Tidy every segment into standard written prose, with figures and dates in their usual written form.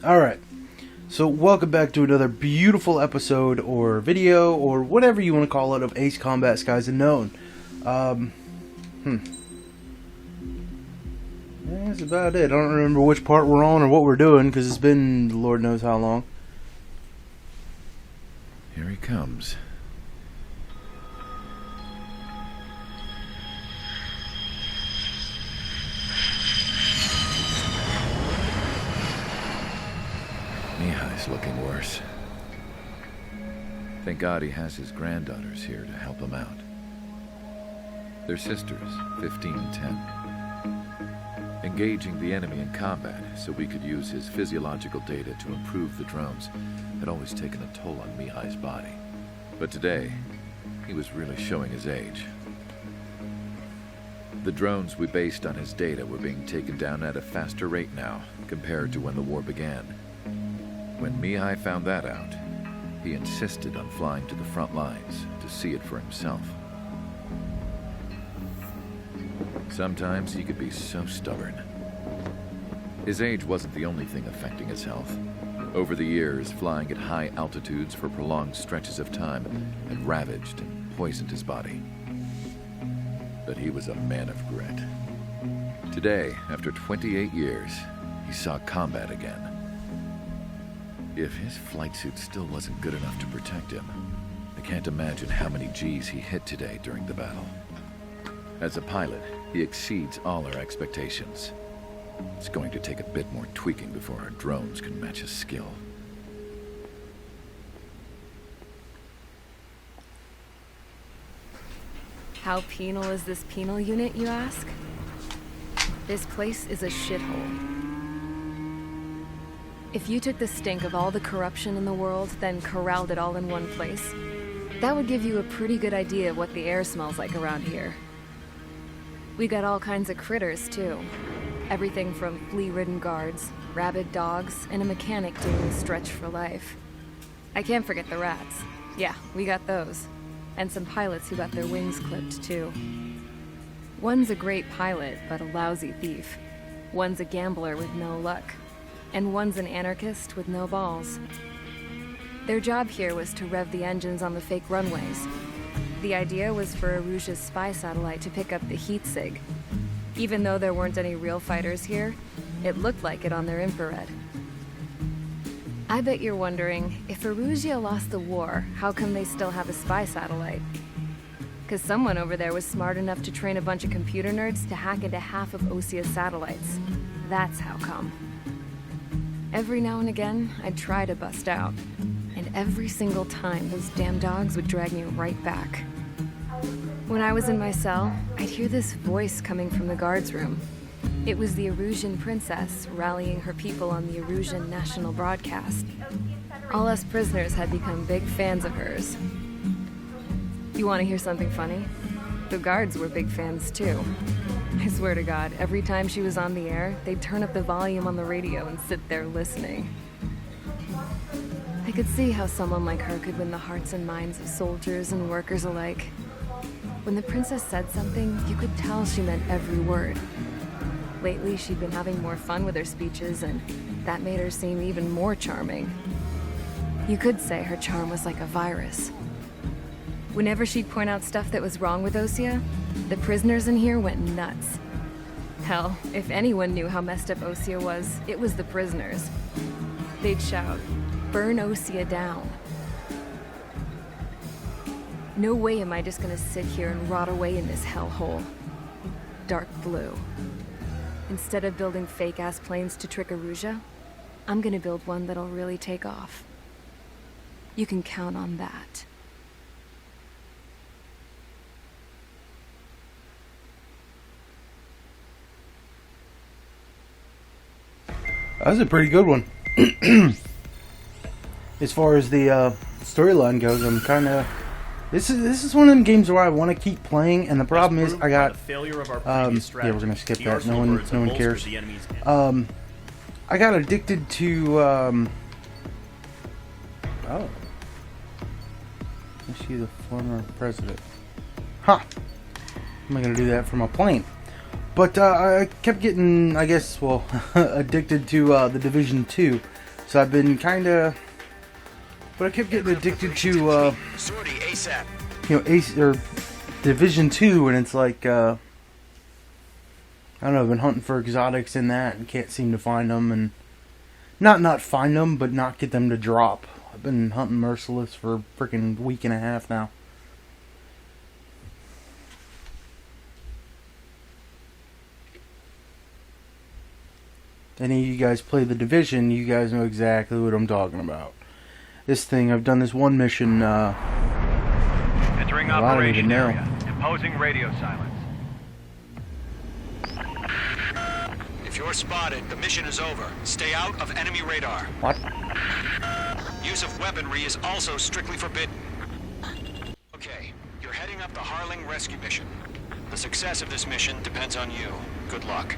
Alright, so welcome back to another beautiful episode, or video, or whatever you want to call it, of Ace Combat Skies Unknown. That's about it. I don't remember which part we're on or what we're doing, because it's been Lord knows how long. Here he comes. Mihai's looking worse. Thank God he has his granddaughters here to help him out. They're sisters, 15 and 10. Engaging the enemy in combat so we could use his physiological data to improve the drones had always taken a toll on Mihai's body. But today, he was really showing his age. The drones we based on his data were being taken down at a faster rate now compared to when the war began. When Mihai found that out, he insisted on flying to the front lines to see it for himself. Sometimes he could be so stubborn. His age wasn't the only thing affecting his health. Over the years, flying at high altitudes for prolonged stretches of time had ravaged and poisoned his body. But he was a man of grit. Today, after 28 years, he saw combat again. If his flight suit still wasn't good enough to protect him, I can't imagine how many G's he hit today during the battle. As a pilot, he exceeds all our expectations. It's going to take a bit more tweaking before our drones can match his skill. How penal is this penal unit, you ask? This place is a shithole. If you took the stink of all the corruption in the world, then corralled it all in one place, that would give you a pretty good idea of what the air smells like around here. We got all kinds of critters, too. Everything from flea-ridden guards, rabid dogs, and a mechanic doing the stretch for life. I can't forget the rats. Yeah, we got those. And some pilots who got their wings clipped, too. One's a great pilot, but a lousy thief. One's a gambler with no luck. And one's an anarchist with no balls. Their job here was to rev the engines on the fake runways. The idea was for Erusia's spy satellite to pick up the heat sig. Even though there weren't any real fighters here, it looked like it on their infrared. I bet you're wondering, if Erusia lost the war, how come they still have a spy satellite? Because someone over there was smart enough to train a bunch of computer nerds to hack into half of Osia's satellites. That's how come. Every now and again, I'd try to bust out. And every single time, those damn dogs would drag me right back. When I was in my cell, I'd hear this voice coming from the guards room. It was the Erusian princess rallying her people on the Erusian national broadcast. All us prisoners had become big fans of hers. You want to hear something funny? The guards were big fans too. I swear to God, every time she was on the air, they'd turn up the volume on the radio and sit there listening. I could see how someone like her could win the hearts and minds of soldiers and workers alike. When the princess said something, you could tell she meant every word. Lately, she'd been having more fun with her speeches, and that made her seem even more charming. You could say her charm was like a virus. Whenever she'd point out stuff that was wrong with Osia, the prisoners in here went nuts. Hell, if anyone knew how messed up Osia was, it was the prisoners. They'd shout, "Burn Osia down." No way am I just gonna sit here and rot away in this hellhole. Dark blue. Instead of building fake-ass planes to trick Erusia, I'm gonna build one that'll really take off. You can count on that. That was a pretty good one. As far as the storyline goes, I'm kind of... This is one of them games where I want to keep playing, and the problem is I got... yeah, we're going to skip that. No one cares. I got addicted to... oh. Is she the former president? Huh. Am I going to do that from a plane? But I kept getting, I guess, well, addicted to the Division 2. So I've been kind of, but I kept getting addicted to, Ace or Division 2, and it's like, I don't know, I've been hunting for exotics in that and can't seem to find them, and not find them, but not get them to drop. I've been hunting Merciless for a freaking week and a half now. Any of you guys play the Division, you guys know exactly what I'm talking about. This thing, I've done this one mission, entering operation area. Imposing radio silence. If you're spotted, the mission is over. Stay out of enemy radar. What? Use of weaponry is also strictly forbidden. Okay, you're heading up the Harling rescue mission. The success of this mission depends on you. Good luck.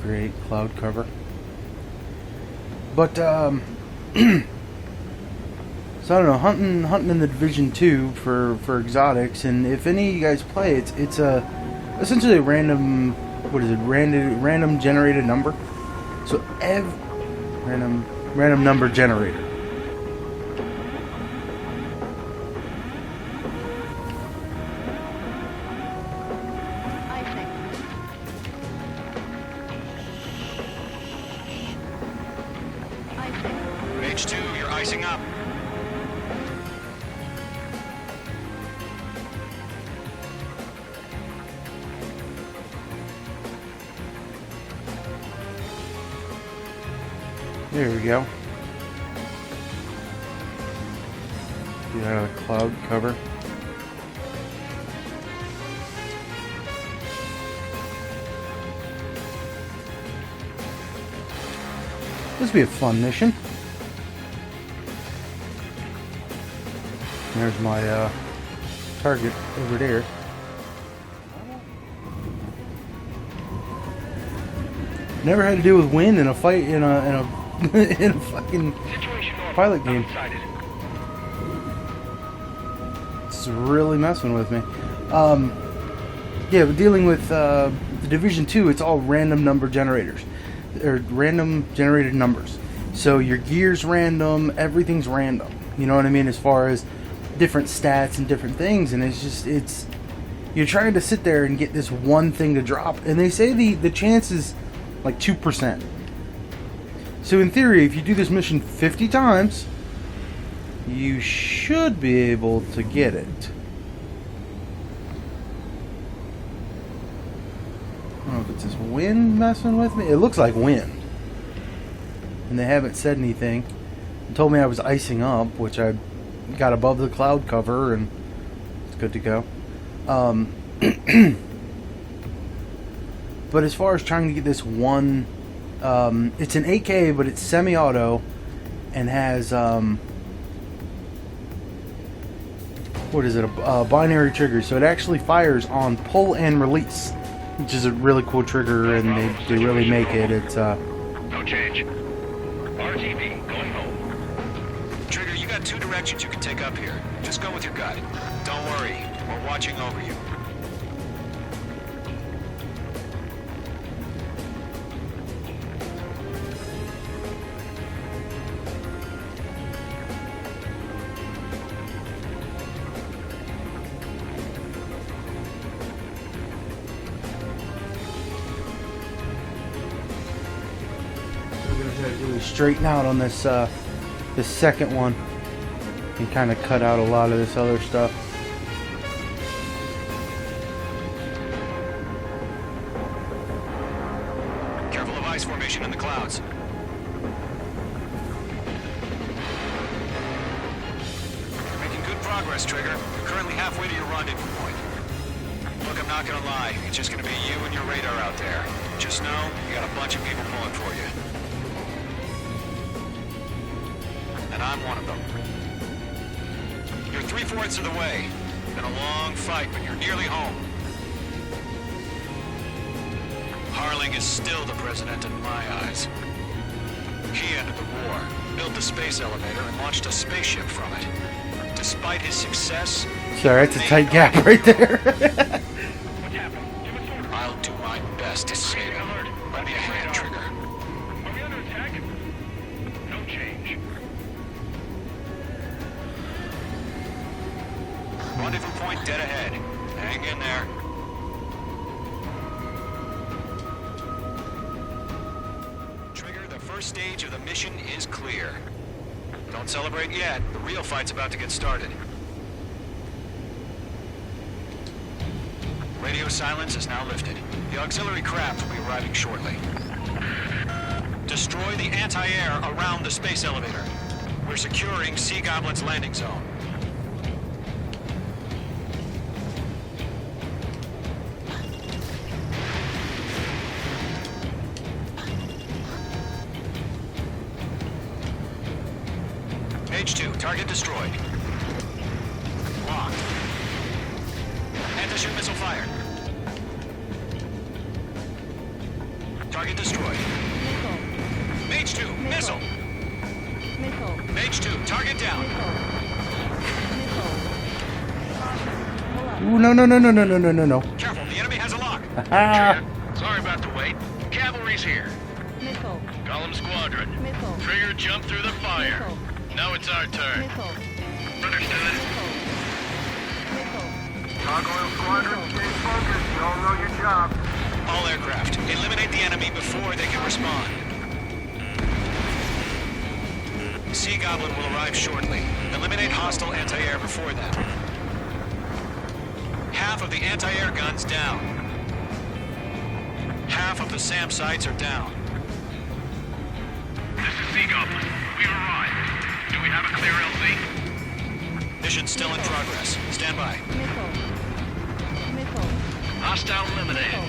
Great cloud cover. But so I don't know, hunting in the Division 2 for exotics, and if any of you guys play, it's essentially a random, what is it, random generated number. So random number generator. H2, you're icing up. There we go. Get out of the cloud cover. This will be a fun mission. There's my target over there. Never had to deal with wind in a fight in a in a fucking pilot game. It's really messing with me. Yeah, but dealing with the Division 2, it's all random number generators. Or random generated numbers. So your gear's random, everything's random. You know what I mean? As far as different stats and different things, and it's you're trying to sit there and get this one thing to drop, and they say the chance is like 2%. So in theory, if you do this mission 50 times, you should be able to get it. I don't know if it's this wind messing with me. It looks like wind, and they haven't said anything. They told me I was icing up, which I got above the cloud cover, and it's good to go. But as far as trying to get this one, it's an AK, but it's semi-auto, and has what is it? A binary trigger, so it actually fires on pull and release, which is a really cool trigger, and they really make it. It's No change. RTV going home. Trigger, you got two directions you can take up here. Just go with your gut. Don't worry, we're watching over you. really straighten out on this this second one and kind of cut out a lot of this other stuff. Careful of ice formation in the clouds. You're making good progress, Trigger. You're currently halfway to your rendezvous point. Look, I'm not gonna lie. It's just gonna be you and your radar out there. Just know, you got a bunch of people pulling for you. And I'm one of them. You're 3/4 of the way. Been a long fight, but you're nearly home. Harling is still the president in my eyes. He ended the war, built the space elevator, and launched a spaceship from it. despite his success... Sorry, that's a tight gap right there. What's happening? Give us orders. I'll do my best to save him. Lend me a hand, Trigger. Are we under attack? No change. Rendezvous point dead ahead. Hang in there. Trigger, the first stage of the mission is clear. Don't celebrate yet. The real fight's about to get started. Radio silence is now lifted. The auxiliary craft will be arriving shortly. Destroy the anti-air around the space elevator. We're securing Sea Goblin's landing zone. Page 2, target destroyed. Locked. Anti-ship missile fired. Target destroyed. Mage 2, missile. Mage 2, target down. Ooh, no. Careful, the enemy has a lock. Ah, Sorry about the wait. Cavalry's here. Golem Squadron. Trigger jumped through the fire. Now it's our turn. Understood. Gargoyle Squadron, stay focused. You all know your job. All aircraft, eliminate the enemy before they can respond. Sea Goblin will arrive shortly. Eliminate hostile anti-air before that. Half of the anti-air guns down. Half of the SAM sites are down. This is Sea Goblin. We've arrived. Do we have a clear LZ? Mission still in progress. Stand by. Hostile eliminated.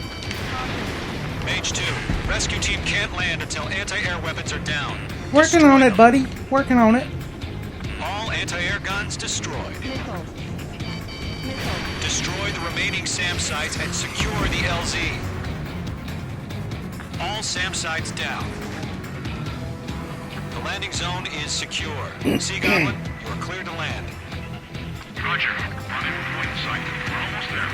Mage 2, rescue team can't land until anti-air weapons are down. working Destroy on it, them. buddy. Working on it. All anti-air guns destroyed. Destroy the remaining SAM sites and secure the LZ. All SAM sites down. The landing zone is secure. Sea Goblin, you are cleared to land. Roger. Rendezvous point in sight. We're almost there.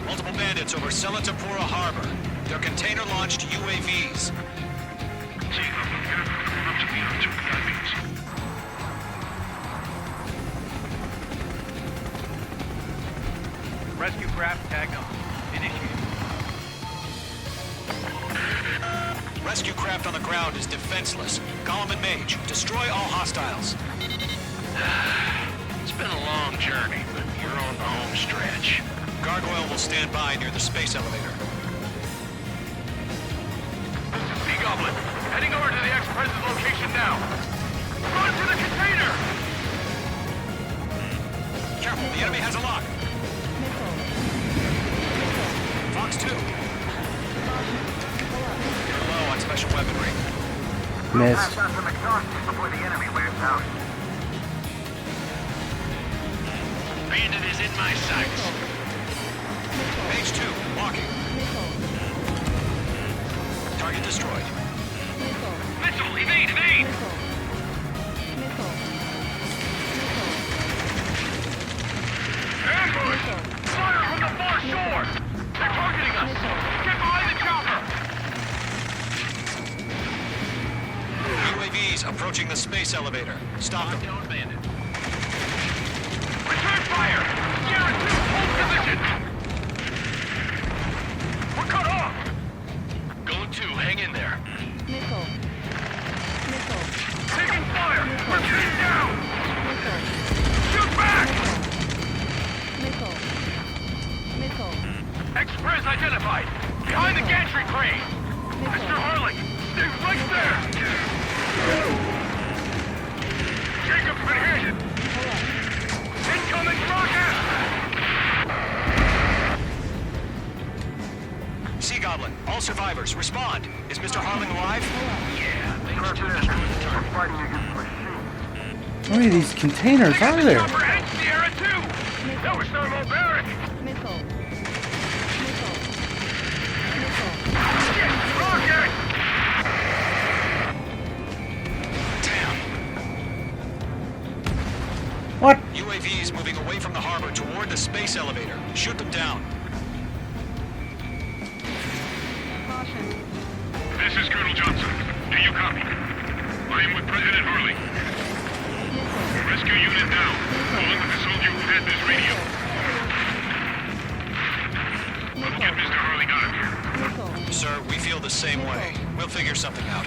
Multiple bandits over Selatapura Harbor. They're container-launched UAVs. Sea Goblin, get up to the other two PIVs. Rescue craft tagged on. Initiated. Rescue craft on the ground is defenseless. Golem and Mage, destroy all hostiles. It's been a long journey, but you're on the home stretch. Gargoyle will stand by near the space elevator. This is Sea Goblin. Heading over to the X-Press's location now. Run to the container! Careful, the enemy has a lock. Fox 2. You're low on special weaponry. Missed. Pass out some exhaustion before the enemy wears out. Bandit is in my sights. Mage 2, walking. Target destroyed. Missile, evade, evade! Ambush! Fire from the far shore! They're targeting us! Get behind the chopper! UAVs approaching the space elevator. Stop them. Down bandit. Return fire! Sierra 2, hold position! We're cut off! Gold 2, hang in there. Taking fire! We're getting down! Shoot back! Express identified! Behind the gantry crane! Mr. Harling, stay right there! Jacob's been hit! Incoming rocket! Sea Goblin, all survivors, respond. Is Mr. Harling alive? Yeah, thanks to We're fighting against machines. How many of these containers are there? Chopper and Sierra 2! That was thermobaric! Shit, rocket! Damn. UAVs moving away from the harbor toward the space elevator. Shoot them down. This is Colonel Johnson. Do you copy? I am with President Harley. Rescue unit down. Along with the soldier who had this radio. We'll get Mr. Harley out of here. Sir, we feel the same way. We'll figure something out.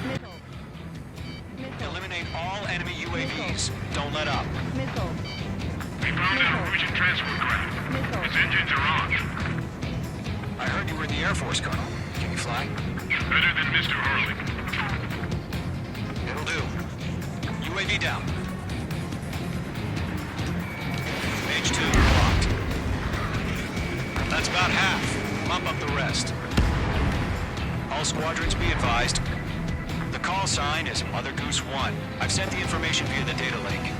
Eliminate all enemy UAVs. Don't let up. We found a Norwegian transport craft. Its engines are on. I heard you were in the Air Force, Colonel. Can you fly? Better than Mr. Harley. It'll do. UAV down. Page 2 locked. That's about half. Bump up the rest. All squadrons be advised. The call sign is Mother Goose 1. I've sent the information via the data link.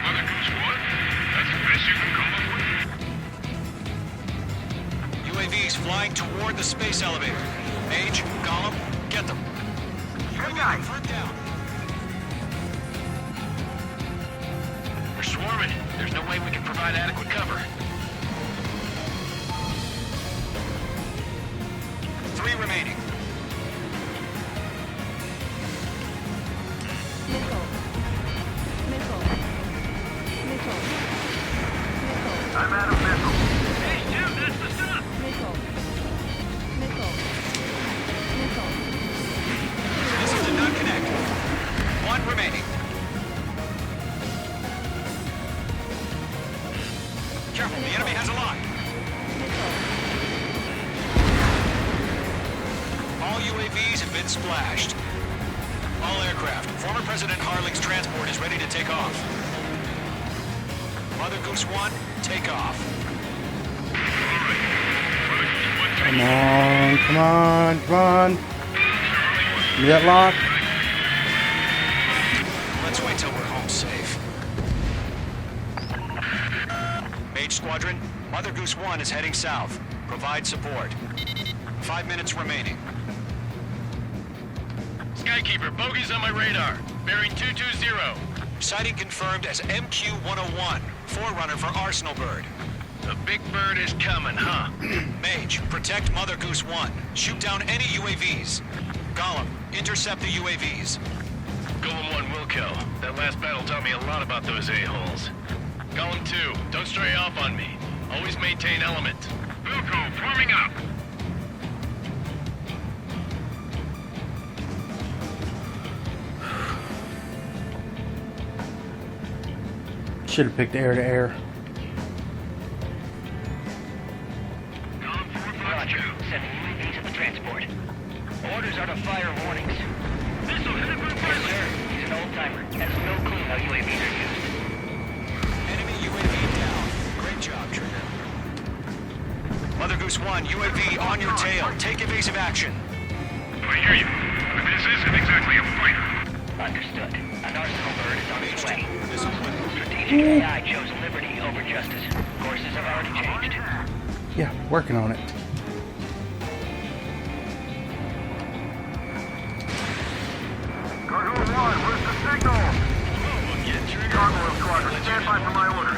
Mother Goose 1? That's the best you can come up with? UAVs flying toward the space elevator. Mage, Gollum, get them. Good guy. Front down. We're swarming. There's no way we can provide adequate cover. 3 remaining. I'm out of missile. Hey, Jim, that's the stuff! Missile did not connect. 1 remaining. Careful, the enemy has a lock. All UAVs have been splashed. All aircraft. Former President Harling's transport is ready to take off. Mother Goose 1, take off. Come on, come on, come on. Give me that lock. Let's wait till we're home safe. Mage Squadron, Mother Goose 1 is heading south. Provide support. 5 minutes remaining. Skykeeper, bogey's on my radar. Bearing 220. Sighting confirmed as MQ-101, forerunner for Arsenal Bird. The big bird is coming, huh? Mage, protect Mother Goose 1. Shoot down any UAVs. Gollum, intercept the UAVs. Golem 1 will kill. That last battle taught me a lot about those a-holes. Golem 2, don't stray off on me. Always maintain element. Wilco, forming up. Should have picked air to air. Roger. Sending UAVs at the transport. Orders are to fire warnings. Missile headed for the Yes, pilot. sir. He's an old-timer. Has no clue how UAVs are used. Enemy UAV down. Great job, Trigger. Mother Goose 1, UAV on your tail. Take evasive action. I hear you. But this isn't exactly a fighter. Understood. An Arsenal Bird is on its way. Missile equipped. Strategic AI chose liberty over justice. Courses have already changed. Yeah, working on it. Gargoyle 1, where's the signal? Gargoyle Squadron, stand by for my order.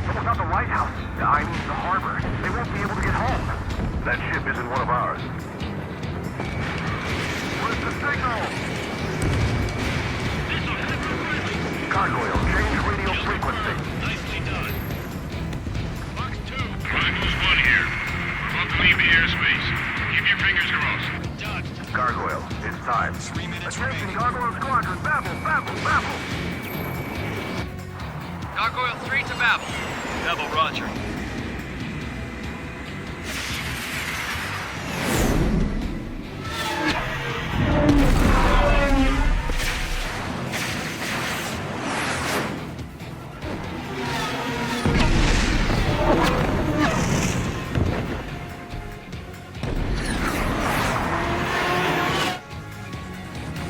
Someone's at the lighthouse. I mean the harbor. They won't be able to get home. That ship isn't one of ours. Where's the signal? Gargoyle, change radio frequency. Nicely done. Box 2. Mother Goose 1 here. We're about to leave the airspace. Keep your fingers crossed. Dodged. Gargoyle, it's time. 3 minutes Attention, remaining. Gargoyle Squadron, babble, babble, babble. Gargoyle 3 to Babel. Double Roger.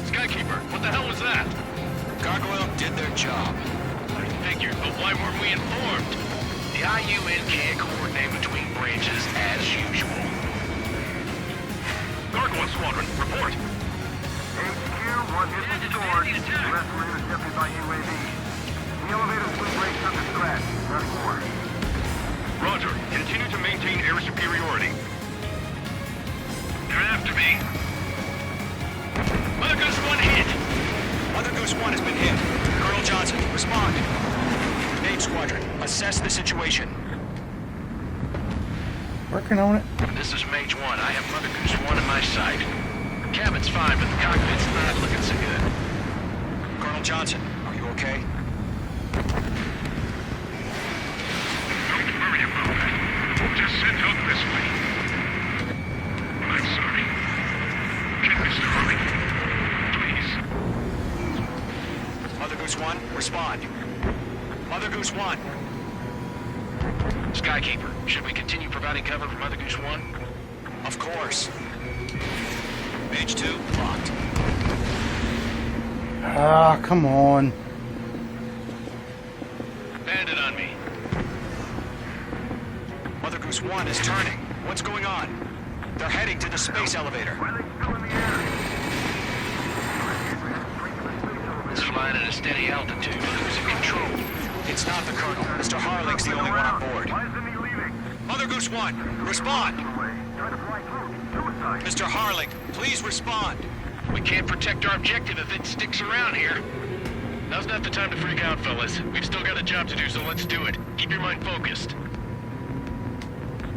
Skykeeper, what the hell was that? Gargoyle did their job. I figured, but why weren't we informed? The IUN can't coordinate between branches as usual. Gargoyle Squadron, report. HQ, one hit was stored. The rest were intercepted by UAV. The elevator's blue brakes took a scratch. Nothing more. Roger. Continue to maintain air superiority. They're after me. Mother Goose 1 hit. Mother Goose 1 has been hit. Colonel Johnson, respond. H Squadron, assess the situation. Working on it. This is Mage 1. I have Mother Goose 1 in my sight. The cabin's fine, but the cockpit's not looking so good. Colonel Johnson, are you okay? Don't worry about that. Just send help this way. I'm sorry. Get Mr. Harley. Please. Mother Goose 1, respond. Mother Goose 1. Skykeeper, should we continue providing cover for Mother Goose 1? Of course. Mage 2, locked. Ah, come on. Bandit on me. Mother Goose 1 is turning. What's going on? They're heading to the space elevator. Why are they still in the air? It's flying at a steady altitude. Who's in control? It's not the Colonel. Mr. Harling's the only one on board. Why isn't he leaving? Mother Goose 1, respond! Away. Trying to fly through. Suicide. Mr. Harling, please respond. We can't protect our objective if it sticks around here. Now's not the time to freak out, fellas. We've still got a job to do, so let's do it. Keep your mind focused.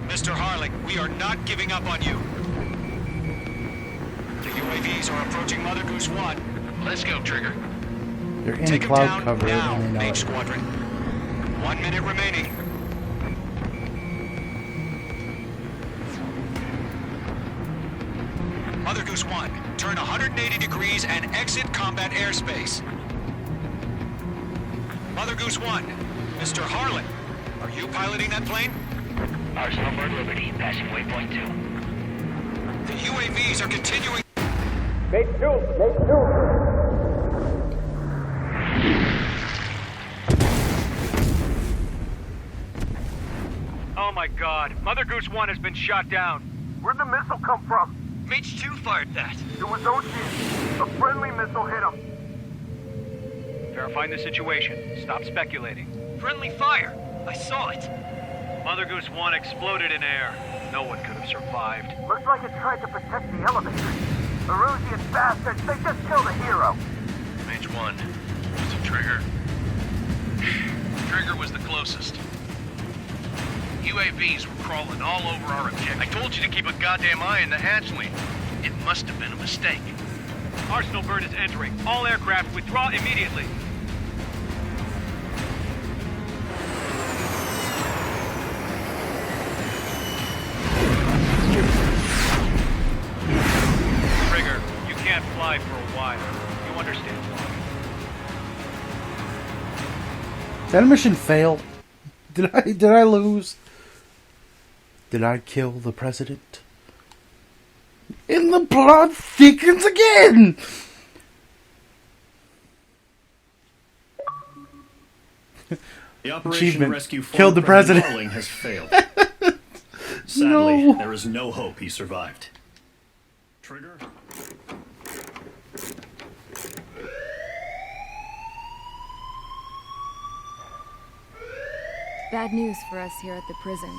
Mr. Harling, we are not giving up on you. The UAVs are approaching Mother Goose 1. Let's go, Trigger. They're in Take them cloud down cover now, and they know Mage it. Squadron. 1 minute remaining. Mother Goose 1, turn 180 degrees and exit combat airspace. Mother Goose 1, Mr. Harlan, are you piloting that plane? Arsenal Bird Liberty, passing waypoint 2. The UAVs are continuing. Oh my god. Mother Goose 1 has been shot down. Where'd the missile come from? Mage 2 fired that. It was Ocean. A friendly missile hit him. Verifying the situation. Stop speculating. Friendly fire. I saw it. Mother Goose 1 exploded in air. No one could have survived. Looks like it tried to protect the elevator. Erusian bastards, they just killed a hero. Mage 1. Was it Trigger? Trigger was the closest. UAVs were crawling all over our objective. I told you to keep a goddamn eye on the hatchling. It must have been a mistake. Arsenal Bird is entering. All aircraft withdraw immediately. Trigger, you can't fly for a while. You understand? Did that mission fail? Did I lose? Did I kill the president? And the plot thickens again! The Operation Achievement. Rescue Killed the president. Harling has failed. Sadly, No. there is no hope he survived. Trigger? Bad news for us here at the prison.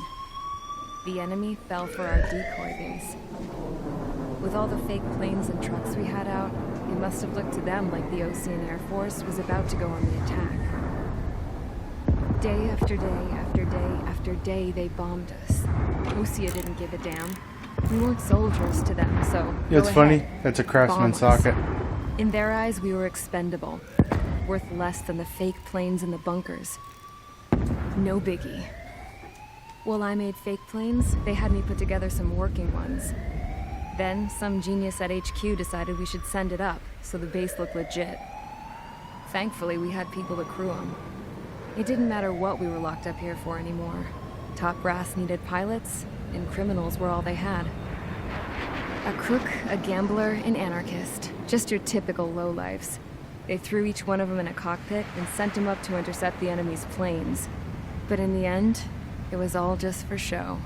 The enemy fell for our decoy base. With all the fake planes and trucks we had out, it must have looked to them like the Ocean Air Force was about to go on the attack. Day after day after day after day, they bombed us. Osea didn't give a damn. We weren't soldiers to them, so Yeah, it's go funny. ahead. That's a Craftsman Bomb us. socket. In their eyes, we were expendable. Worth less than the fake planes in the bunkers. No biggie. While I made fake planes, they had me put together some working ones. Then, some genius at HQ decided we should send it up, so the base looked legit. Thankfully, we had people to crew them. It didn't matter what we were locked up here for anymore. Top brass needed pilots, and criminals were all they had. A crook, a gambler, an anarchist. Just your typical lowlifes. They threw each one of them in a cockpit and sent them up to intercept the enemy's planes. But in the end, it was all just for show.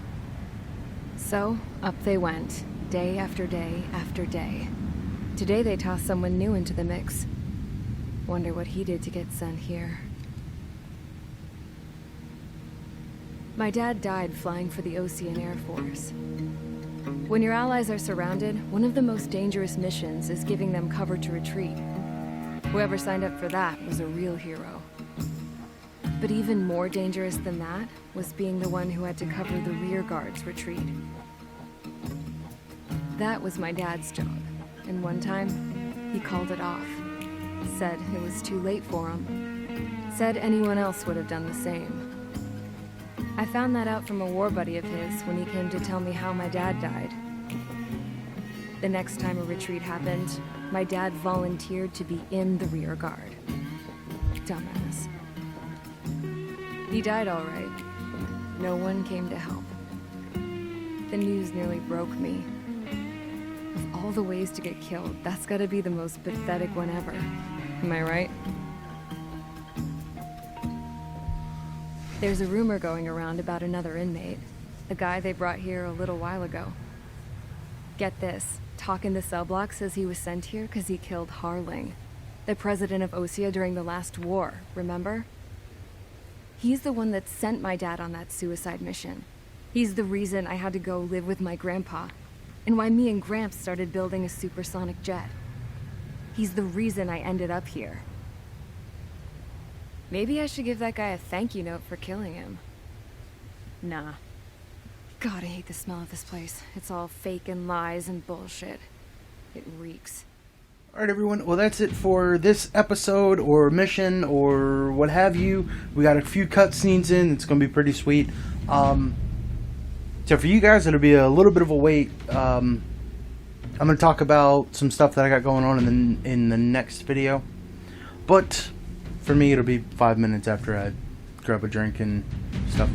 So, up they went, day after day after day. Today they tossed someone new into the mix. Wonder what he did to get sent here. My dad died flying for the Osean Air Force. When your allies are surrounded, one of the most dangerous missions is giving them cover to retreat. Whoever signed up for that was a real hero. But even more dangerous than that was being the one who had to cover the rear guard's retreat. That was my dad's job, and one time, he called it off. Said it was too late for him. Said anyone else would have done the same. I found that out from a war buddy of his when he came to tell me how my dad died. The next time a retreat happened, my dad volunteered to be in the rear guard. Dumbass. He died all right. No one came to help. The news nearly broke me. Of all the ways to get killed, that's gotta be the most pathetic one ever. Am I right? There's a rumor going around about another inmate. The guy they brought here a little while ago. Get this. Talk in the cell block says he was sent here because he killed Harling, the president of Osea during the last war, remember? He's the one that sent my dad on that suicide mission. He's the reason I had to go live with my grandpa, and why me and Gramps started building a supersonic jet. He's the reason I ended up here. Maybe I should give that guy a thank you note for killing him. Nah. God, I hate the smell of this place. It's all fake and lies and bullshit. It reeks. Alright everyone, well that's it for this episode or mission or what have you. We got a few cutscenes in, it's going to be pretty sweet. So for you guys, it'll be a little bit of a wait. I'm going to talk about some stuff that I got going on in the next video. But for me, it'll be 5 minutes after I grab a drink and stuff.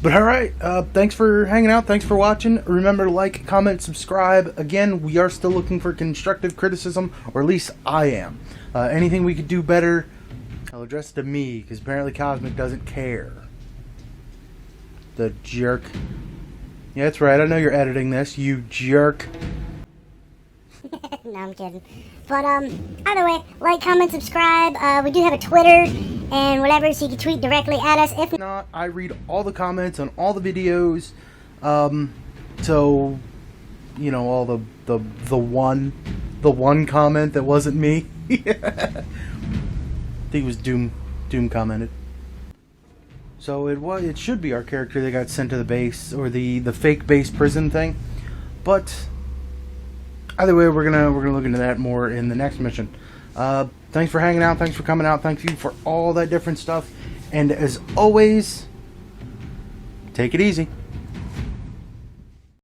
But alright, thanks for hanging out, thanks for watching. Remember to like, comment, subscribe. Again, we are still looking for constructive criticism, or at least I am. Anything we could do better, I'll address it to me, because apparently Cosmic doesn't care. The jerk. Yeah, that's right, I know you're editing this, you jerk. No, I'm kidding. But, either way, like, comment, subscribe. We do have a Twitter and whatever, so you can tweet directly at us. If not, I read all the comments on all the videos. So, you know, all the one comment that wasn't me. I think it was Doom commented. So it should be our character that got sent to the base, or the fake base prison thing. But either way, we're gonna look into that more in the next mission. Thanks for hanging out. Thanks for coming out. Thank you for all that different stuff. And as always, take it easy.